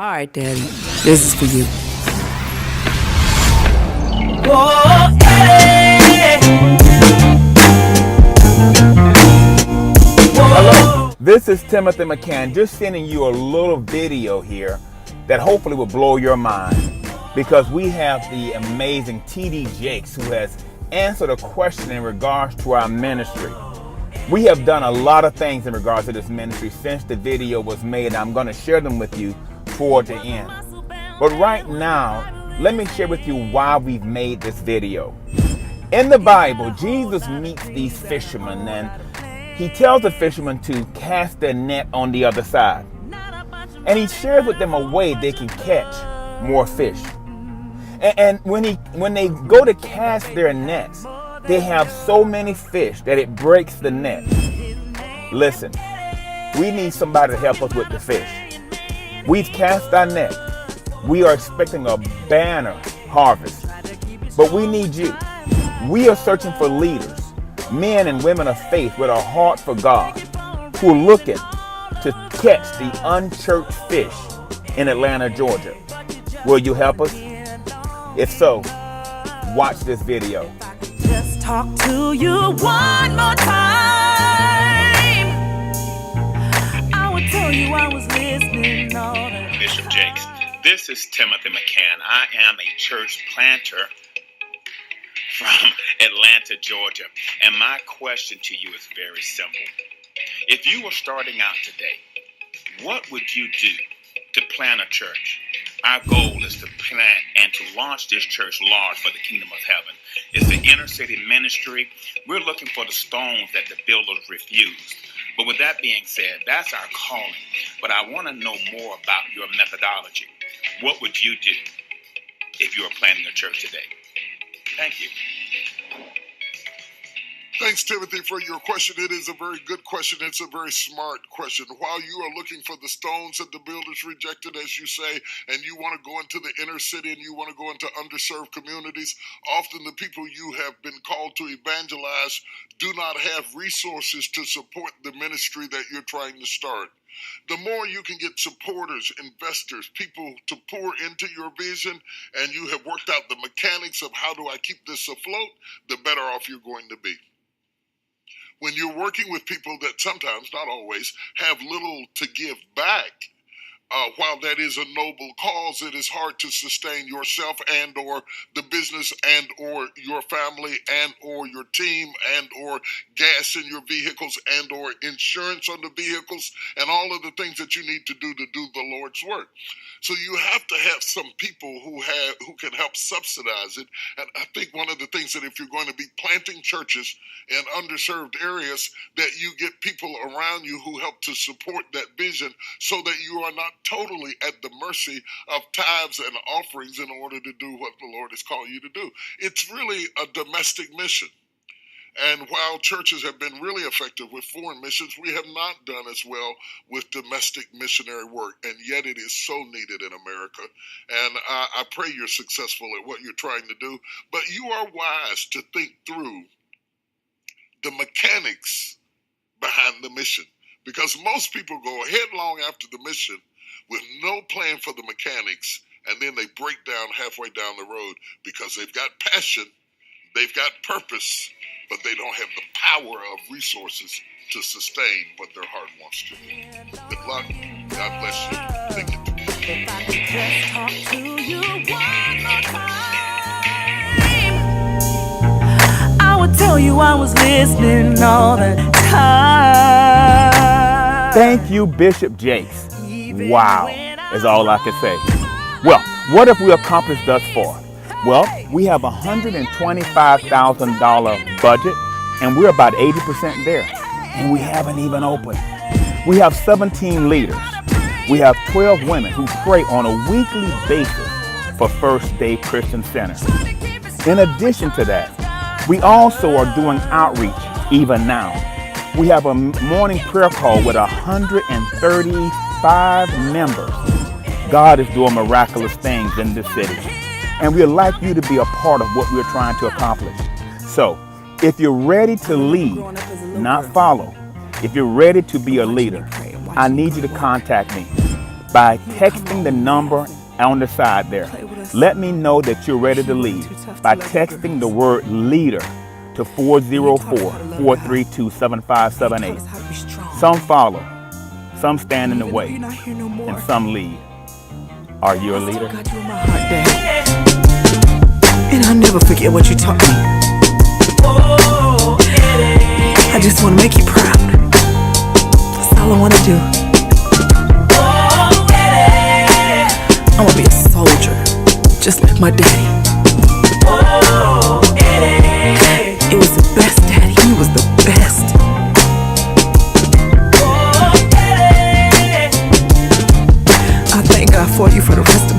All right, Daddy, this is for you. Whoa, hey. Hello, this is Timothy McCann, just sending you a little video here that hopefully will blow your mind, because we have the amazing T.D. Jakes, who has answered a question in regards to our ministry. We have done a lot of things in regards to this ministry since the video was made, and I'm going to share them with you toward the end. But right now, let me share with you why we've made this video. In the Bible, Jesus meets these fishermen, and he tells the fishermen to cast their net on the other side. And he shares with them a way they can catch more fish. And when they go to cast their nets, they have so many fish that it breaks the net. Listen, we need somebody to help us with the fish. We've cast our net. We are expecting a banner harvest, but we need you. We are searching for leaders, men and women of faith with a heart for God, who are looking to catch the unchurched fish in Atlanta, Georgia. Will you help us? If so, watch this video. Just talk to you one more time. I would tell you I was listening all the time. Bishop Jakes, this is Timothy McCann. I am a church planter from Atlanta, Georgia. And my question to you is very simple. If you were starting out today, what would you do to plant a church? Our goal is to plant and to launch this church large for the kingdom of heaven. It's an inner city ministry. We're looking for the stones that the builders refused. But with that being said, that's our calling. But I want to know more about your methodology. What would you do if you were planting a church today? Thank you. Thanks, Timothy, for your question. It is a very good question. It's a very smart question. While you are looking for the stones that the builders rejected, as you say, and you want to go into the inner city and you want to go into underserved communities, often the people you have been called to evangelize do not have resources to support the ministry that you're trying to start. The more you can get supporters, investors, people to pour into your vision, and you have worked out the mechanics of how do I keep this afloat, the better off you're going to be. When you're working with people that sometimes, not always, have little to give back, while that is a noble cause, it is hard to sustain yourself and or the business and or your family and or your team and or gas in your vehicles and or insurance on the vehicles and all of the things that you need to do the Lord's work. So you have to have some people who can help subsidize it. And I think one of the things that if you're going to be planting churches in underserved areas, that you get people around you who help to support that vision so that you are not totally at the mercy of tithes and offerings in order to do what the Lord has called you to do. It's really a domestic mission. And while churches have been really effective with foreign missions, we have not done as well with domestic missionary work, and yet it is so needed in America. And I pray you're successful at what you're trying to do, but you are wise to think through the mechanics behind the mission, because most people go headlong after the mission with no plan for the mechanics, and then they break down halfway down the road because they've got passion, they've got purpose, but they don't have the power of resources to sustain what their heart wants to do. Good luck. God bless you. Thank you. If I could just talk to you one more time, I would tell you I was listening all the time. Thank you, Bishop Jakes. Wow, is all I can say. Well, what have we accomplished thus far? Well, we have a $125,000 budget, and we're about 80% there. And we haven't even opened. We have 17 leaders. We have 12 women who pray on a weekly basis for First Day Christian Center. In addition to that, we also are doing outreach even now. We have a morning prayer call with 135 members. God is doing miraculous things in this city, and we'd like you to be a part of what we're trying to accomplish. So, if you're ready to lead, not follow, if you're ready to be a leader, I need you to contact me. by texting the number on the side there. Let me know that you're ready to lead by texting the word leader to 404-432-7578. Some follow, some stand in the way, and some lead. Are you a leader? And I'll never forget what you taught me. I just want to make you proud. That's all I want to do. I want to be a soldier, just like my daddy. It was the best, Daddy. He was the best. I thank God for you for the rest